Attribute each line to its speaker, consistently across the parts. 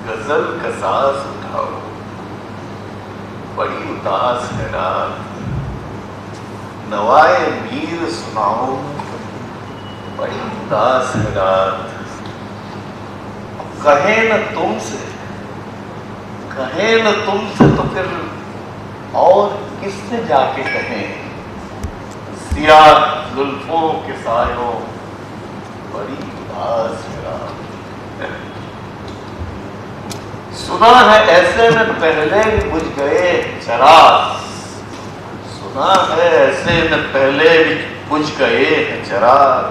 Speaker 1: गजल का साज उठाओ, बड़ी उदास है रात, नवाए मीर सुनाओ, बड़ी उदास है रात। कहे न तुमसे, कहे न तुमसे तो फिर और किससे जाके कहें, सियाह जुल्फों के सायों, बड़ी उदास है रात। सुना है ऐसे में पहले भी बुझ गए चराग, सुना है ऐसे में पहले भी बुझ गए हैं चराग,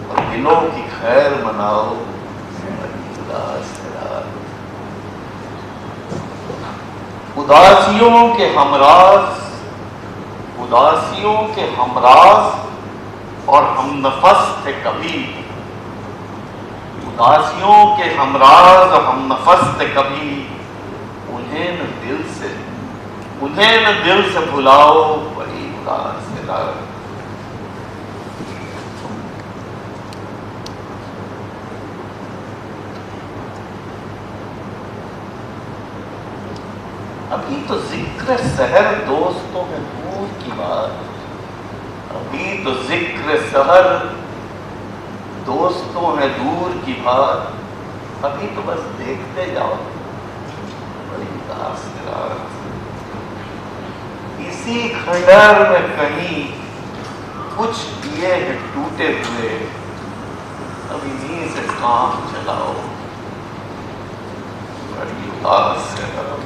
Speaker 1: और दिलों की खैर मनाओ, बड़ी उदास है रात। उदासियों के हमराज, उदासियों के हमराज और हमनफस थे कभी, उदासियों के हमराज और हमनफस थे कभी, उन्हें न दिल से, उन्हें न दिल से भुलाओ, बड़ी उदास है रात। अभी तो जिक्र सहर दोस्तों में दूर की बात, अभी तो जिक्र सहर दोस्तों है दूर की बात, अभी तो बस देखते जाओ, बड़ी उदास रात। इसी खंडर में कहीं कुछ दिए हैं टूटे हुए, अब इन्हीं से काम चलाओ, बड़ी उदास रात।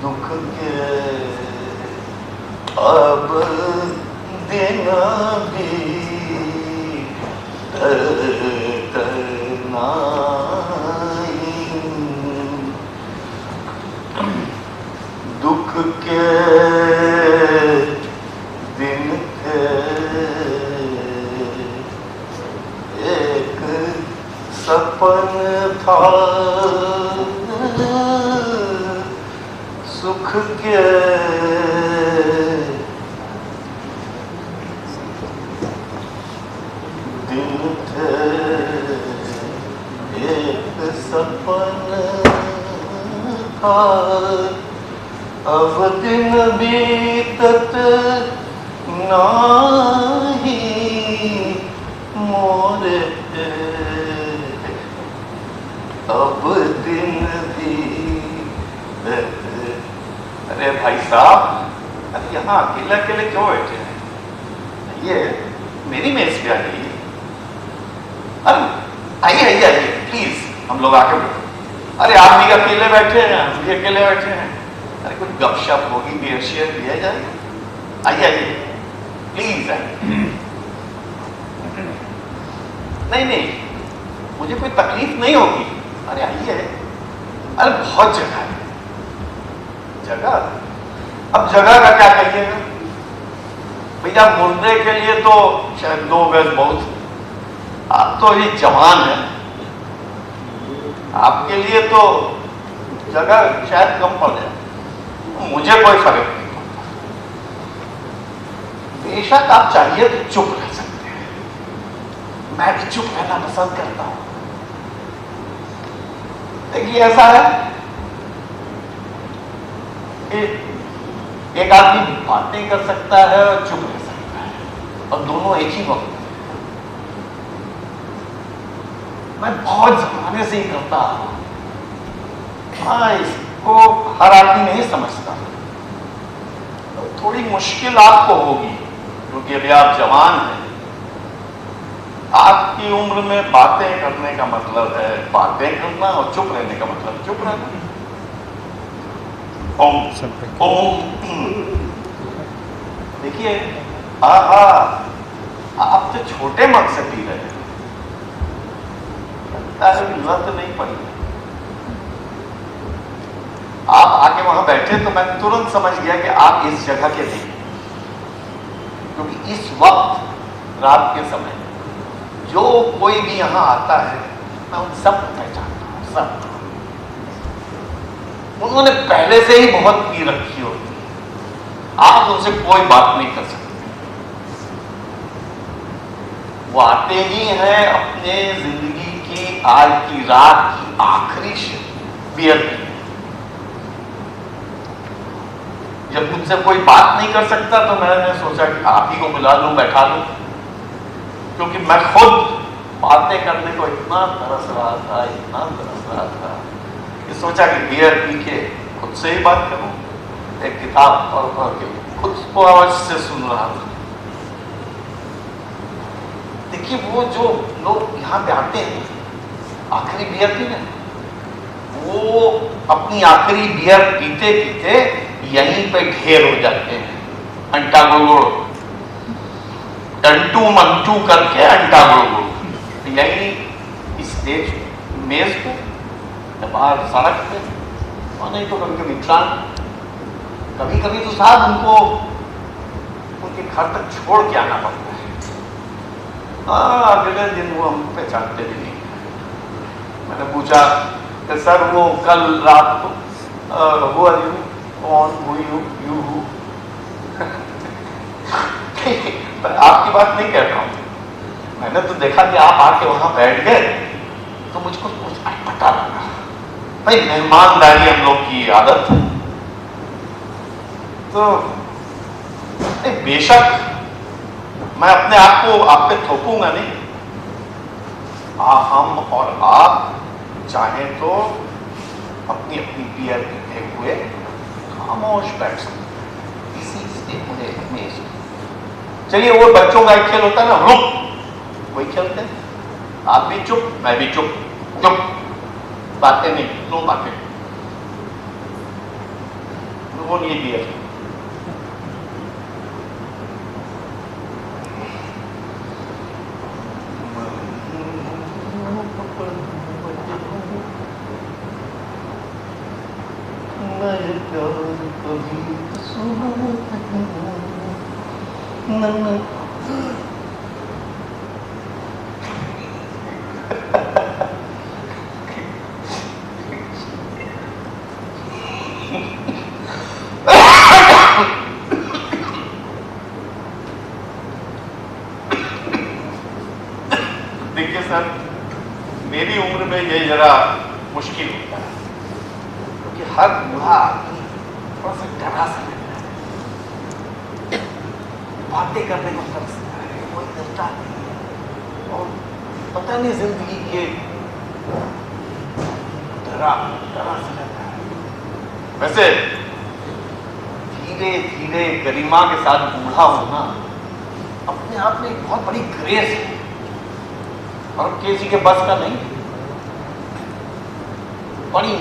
Speaker 1: दुख के अब दिन भी करना, दुख के दिन थे एक सपन था, सुख के दिन थे एक सपन था, अब दिन बीतत नाही मोरे, अब दिन बीतत। अरे भाई साहब, अरे यहाँ अकेले अकेले क्यों बैठे हैं? ये मेरी मेज पे आ गई। अरे आइए आइए आइए प्लीज, हम लोग आके बैठो। अरे आप भी अकेले बैठे हैं, हम भी अकेले बैठे हैं। अरे कुछ गपशप होगी, बियर शेयर दिया जाएगा। आइए आइए प्लीज आइए। नहीं नहीं, मुझे कोई तकलीफ नहीं होगी। अरे आइए। अरे बहुत जगह है। जगह, अब जगह का क्या कहिएगा भैया, मुर्दे के लिए तो शायद 2 गज बहुत। आप तो ये जवान है, आपके लिए तो जगह शायद कम पड़ जाए, मुझे कोई फर्क नहीं पड़ता। बेशक आप चाहिए तो चुप रह सकते हैं, मैं भी चुप रहना पसंद करता हूं। देखिए ऐसा है कि एक आदमी बातें कर सकता है और चुप रह सकता है, और दोनों एक ही वक्त। मैं बहुत जमाने से ही करता हूं। हाँ, इसको हर आदमी नहीं समझता। तो थोड़ी मुश्किल आपको होगी, क्योंकि अभी आप जवान हैं। आपकी उम्र में बातें करने का मतलब है बातें करना, और चुप रहने का मतलब चुप रहना। देखिए, आप तो छोटे मत से पी रहे हैं, लत नहीं पड़ी। आप आके वहां बैठे तो मैं तुरंत समझ गया कि आप इस जगह के नहीं, क्योंकि इस वक्त रात के समय जो कोई भी यहां आता है, मैं उन सब को पहचानता हूं। सब उन्होंने पहले से ही बहुत पी रखी होती है, आप उनसे कोई बात नहीं कर सकते। वो आते ही हैं अपने जिंदगी की आज की रात की आखिरी बियर पीने। जब मुझसे कोई बात नहीं कर सकता तो मैंने सोचा कि आप ही को बुला लूं, बैठा लूं, क्योंकि मैं खुद बातें करने को इतना तरस रहा था, इतना तरस रहा था कि सोचा कि बियर पी के खुद से ही बात करूं। एक किताब पढ़ के खुद को आवाज से सुन रहा था। देखिए, वो जो लोग यहाँ पे आते हैं आखिरी बियर पीने, वो अपनी आखिरी बियर पीते पीते यहीं पे ढेर हो जाते हैं। अंटा गुड़गुड़, टंटू मंटू करके अंटा गुड़गुड़, यहीं स्टेज मेज पे, बाहर सड़क पे, और नहीं तो कभी कभी ट्रांस, कभी कभी तो साहब उनको उनके घर तक छोड़ के आना पड़ता है। अगले दिन वो हम पहचानते भी नहीं। मैंने पूछा कि सर वो कल रात को वो कौन हुई यू हूँ आपकी बात नहीं कह रहा हूं। मैंने तो देखा कि आप आके वहां बैठ गए तो मुझको कुछ पता लगा। भाई, मेहमानदारी हम लोग की आदत है। तो बेशक मैं अपने आप को आप पे थोपूंगा नहीं। हम और आप चाहें तो अपनी अपनी बियर पीते हुए खामोश बैठ सकते हैं इसी मेज। चलिए, वो बच्चों का एक खेल होता है ना, रुक, वही खेलते हैं। आप भी चुप, मैं भी चुप, चुप, बातें नहीं, नो बातें। वो नहीं बियर। देखिए सर, मेरी उम्र में ये जरा मुश्किल होता है, क्योंकि हर बूढ़ा आदमी थोड़ा सा डरा सा लगता है, बातें करने को तरसता है, कोई डरता नहीं है, और पता नहीं जिंदगी के डरा सा रहता है। वैसे धीरे धीरे गरिमा के साथ बूढ़ा होना अपने आप में एक बहुत बड़ी ग्रेस है, और किसी के बस का नहीं। बड़ी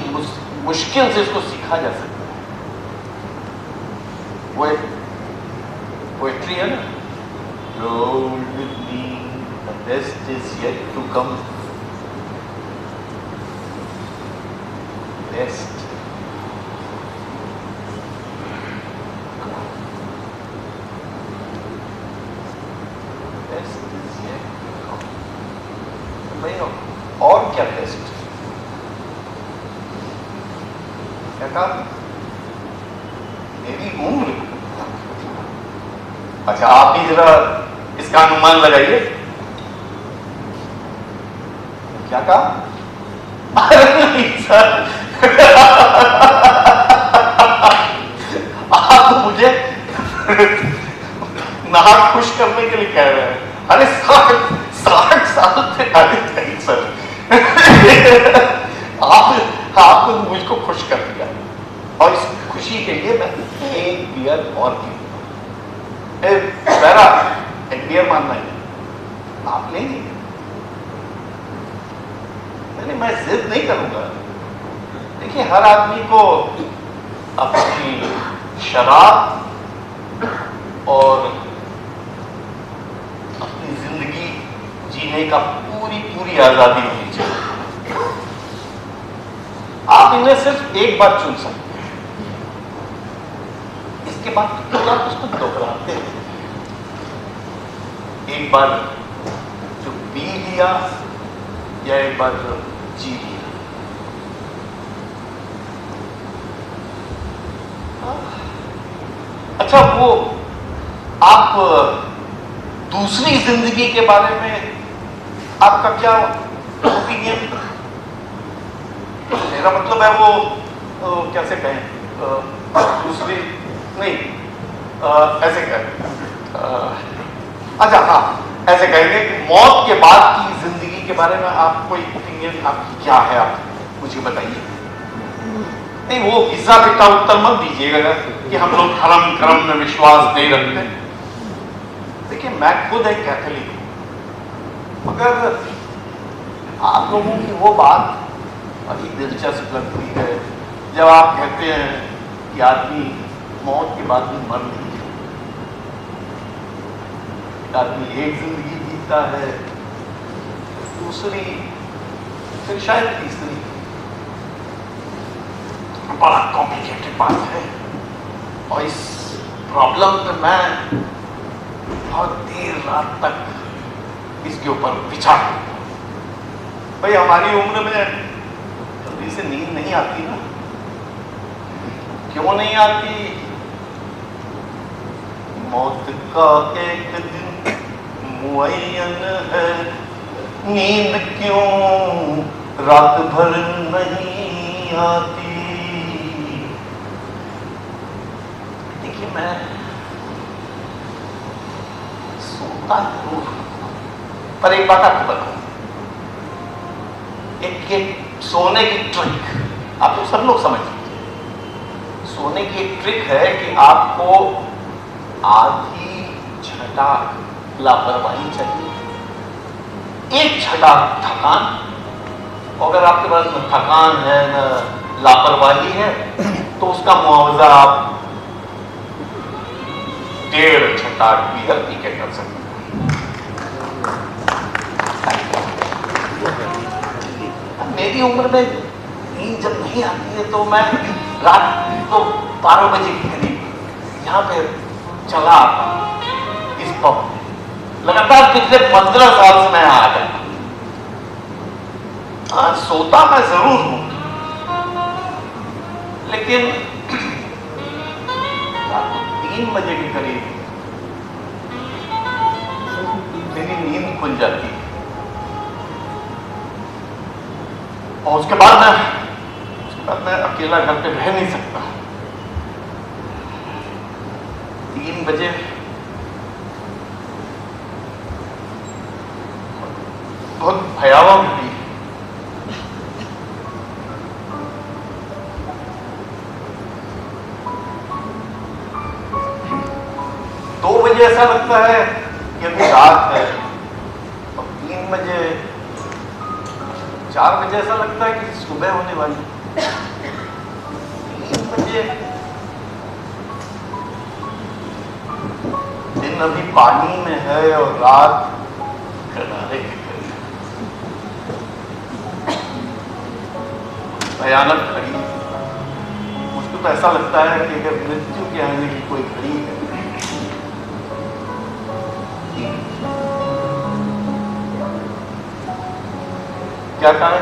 Speaker 1: मुश्किल से इसको सीखा जा सकता है। वो एक पोएट्री है ना, roll with me, the best is yet to come. Best. Best is yet to come. भाई और क्या बेस्ट? क्या कहा? मेरी उम्र। अच्छा, आप भी जरा इसका अनुमान लगाइए। क्या कहा? नहीं सर, आप मुझे नाक खुश करने के लिए कह रहे हैं। अरे 60 साल से आगे नहीं सर। आपने मुझको खुश कर दिया और इस खुशी के लिए मैं एक बियर और पीऊंगा। मेरा एक बियर मानना है, आप लेंगे? मैं जिद नहीं करूंगा। देखिए, हर आदमी को अपनी शराब और अपनी जिंदगी जीने का पूरी आजादी होनी चाहिए। आप इन्हें सिर्फ एक बार चुन सकते हैं, इसके बाद तो आप उसको दोहराते हैं। एक बार जो पी लिया या एक बार जो जी लिया। अच्छा, वो आप दूसरी जिंदगी के बारे में आपका क्या ओपिनियन? मेरा मतलब है वो कैसे कहें, दूसरी नहीं, ऐसे कहें, अच्छा हाँ, ऐसे कहेंगे कि मौत के बाद की जिंदगी के बारे में आप कोई ओपिनियन आपकी क्या है, आप मुझे बताइए। नहीं, वो घिसा पिटा उत्तर मत दीजिएगा कि हम लोग धर्म कर्म में विश्वास नहीं रखते। देखिए, मैं खुद एक कैथोलिक हूं, मगर आप लोगों की वो बात बड़ी दिलचस्प लगती है जब आप कहते हैं कि आदमी मौत के बाद भी मर नहीं जाता। आदमी एक जिंदगी जीता है, दूसरी, फिर शायद तीसरी। बड़ा कॉम्प्लिकेटेड बात है और इस प्रॉब्लम पे मैं बहुत देर रात तक इसके ऊपर विचार करता हूं। भाई, हमारी उम्र में जल्दी से नींद नहीं आती ना। क्यों नहीं आती? मौत का एक दिन मुअय्यन है, नींद क्यों रात भर नहीं आती। देखिए, मैं सोता जरूर, पर एक बात आपको बताऊं, एक सोने की ट्रिक आप लोग सब लोग समझ लीजिए। सोने की एक ट्रिक है कि आपको आधी छटा लापरवाही चाहिए, एक छटा थकान। अगर आपके पास न थकान है न लापरवाही है तो उसका मुआवजा आप 1.5 छटा बियर पी के कर सकते हैं। मेरी उम्र में नींद जब नहीं आती है तो मैं रात को 12 बजे के करीब यहाँ पे चला आता इस पब में। लगातार पिछले 15 साल से मैं आ गया। आज सोता मैं जरूर हूं, लेकिन रात को 3 बजे के करीब मेरी नींद खुल जाती है और उसके बाद मैं अकेला घर पे रह नहीं सकता। 3 बजे बहुत भयावह घड़ी। 2 बजे ऐसा लगता है कि अभी रात है और 3 बजे 4 बजे ऐसा लगता है कि सुबह होने वाली। 3 बजे दिन अभी पानी में है और रात किनारे के करीब। भयानक घड़ी। मुझको तो ऐसा लगता है कि अगर मृत्यु के आने की कोई घड़ी है, क्या कहा है?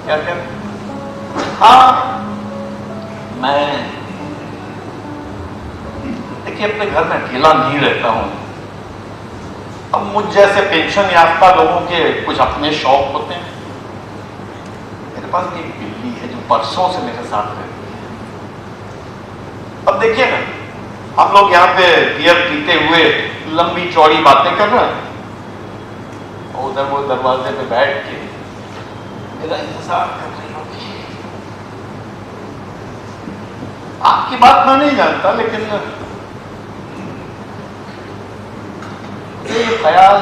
Speaker 1: क्या क्या? हाँ, मैं देखिए अपने घर में अकेला नहीं रहता हूं। अब मुझ जैसे पेंशन याफ्ता लोगों के कुछ अपने शौक होते हैं। मेरे पास एक बिल्ली है जो बरसों से मेरे साथ रहती है। अब देखिए ना, हम लोग यहाँ पे बियर पीते हुए लंबी चौड़ी बातें कर रहे हैं, उधर वो दरवाजे पे बैठ के मेरा इंतजार कर रही होती है। आपकी बात मैं नहीं जानता, लेकिन ये ख्याल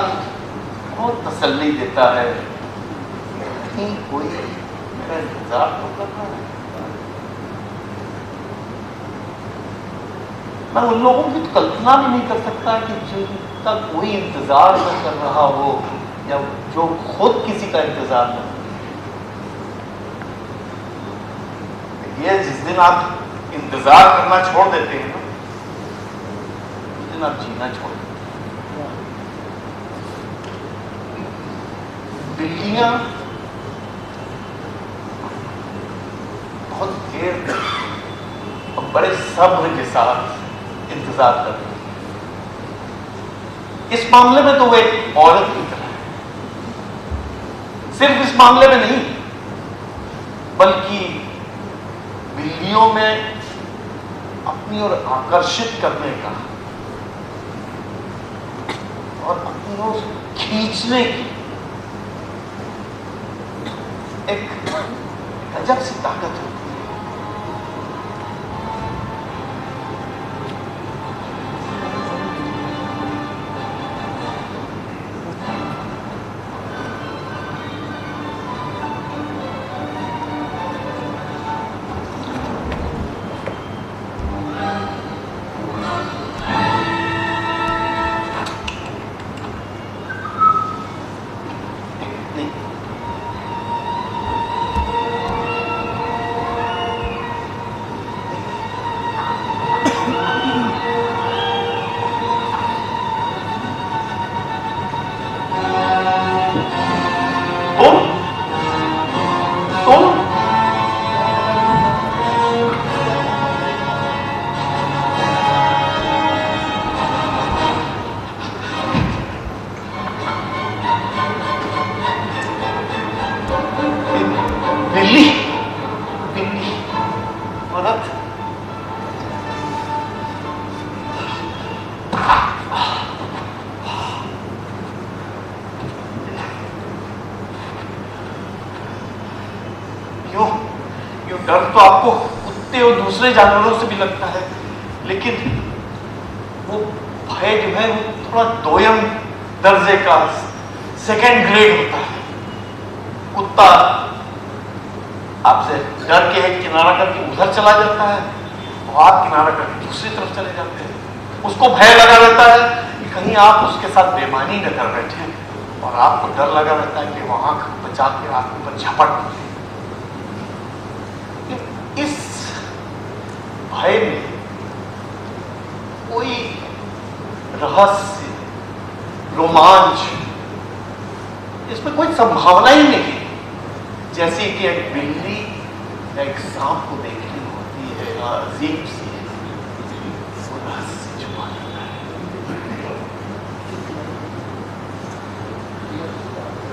Speaker 1: बहुत तसल्ली देता है कि कोई मेरा इंतजार तो कर रहा है। मैं उन लोगों की तो कल्पना भी नहीं कर सकता कि जिनका कोई इंतजार न कर रहा हो या जो खुद किसी का इंतजार न करे। ये जिस दिन आप इंतजार करना छोड़ देते हैं ना, उस दिन आप जीना छोड़ देते हैं। बिल्लियां बहुत देर तक और बड़े सब्र के साथ इंतजार कर रही है। इस मामले में तो वो एक औरत की तरह है। सिर्फ इस मामले में नहीं, बल्कि बिल्लियों में अपनी ओर आकर्षित करने का और अपनी ओर खींचने की एक अजब सी ताकत होती है। डर तो आपको कुत्ते और दूसरे जानवरों से भी लगता है, लेकिन वो भय जो है वो थोड़ा दोयम दर्जे का, सेकेंड ग्रेड होता है। कुत्ता आपसे डर के एक किनारा करके उधर चला जाता है और आप किनारा करके दूसरी तरफ चले जाते हैं। उसको भय लगा रहता है कि कहीं आप उसके साथ बेईमानी न कर बैठे, और आपको डर लगा रहता है कि वहां बचा के आपके ऊपर झपट पड़े। इस भय में कोई रहस्य, रोमांच, इसमें कोई संभावना ही नहीं है। जैसे कि एक बिल्ली या एक सांप को देखनी होती है, अजीब सी वो रहस्य छुपा रहता है।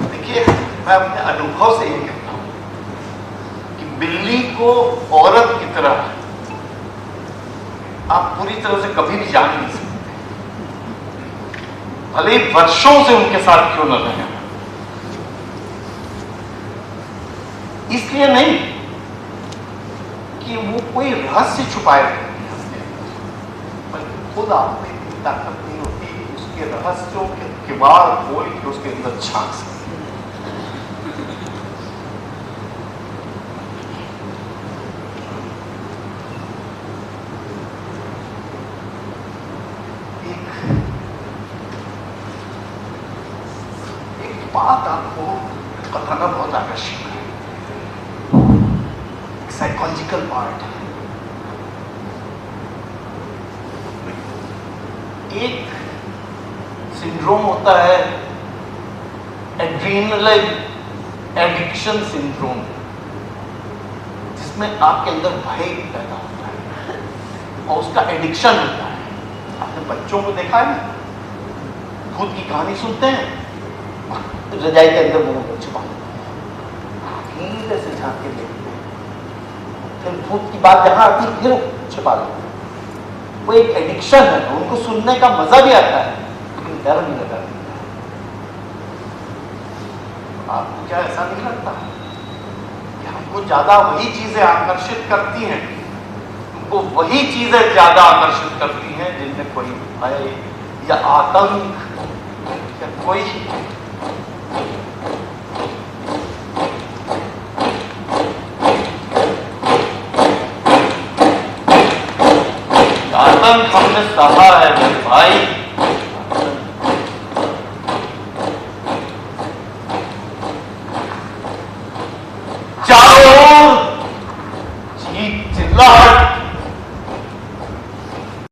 Speaker 1: देखिए, मैं अपने अनुभव से ये कहता हूं कि बिल्ली को औरत की तरह आप पूरी तरह से कभी भी जान नहीं सकते, भले ही वर्षों से उनके साथ क्यों न रहे। इसलिए नहीं कि वो कोई रहस्य छुपाए रखती है, बल्कि खुद आप में इतनी ताकत नहीं होती उसके रहस्यों के किवाड़ खोल के उसके अंदर झांक सके। एक बात आपको बताना बहुत आवश्यक है, साइकोलॉजिकल पार्ट है। एक सिंड्रोम होता है एड्रीनल एडिक्शन सिंड्रोम, जिसमें आपके अंदर भय पैदा होता है और उसका एडिक्शन होता है। आपने बच्चों को देखा है ना, भूत की कहानी सुनते हैं, रजाई के अंदर मुंह को छुपा धीरे से झांक के देखते हैं, फिर भूत की बात जहां आती है फिर छुपा देते हैं। वो एक एडिक्शन है, उनको सुनने का मजा भी आता है लेकिन डर भी लगा रहता है। आपको क्या ऐसा नहीं लगता कि हमको ज्यादा वही चीजें आकर्षित करती हैं, हमको वही चीजें ज्यादा आकर्षित करती हैं जिनमें कोई भय या आतंक या कोई आतंक हमने सहा है मेरे भाई।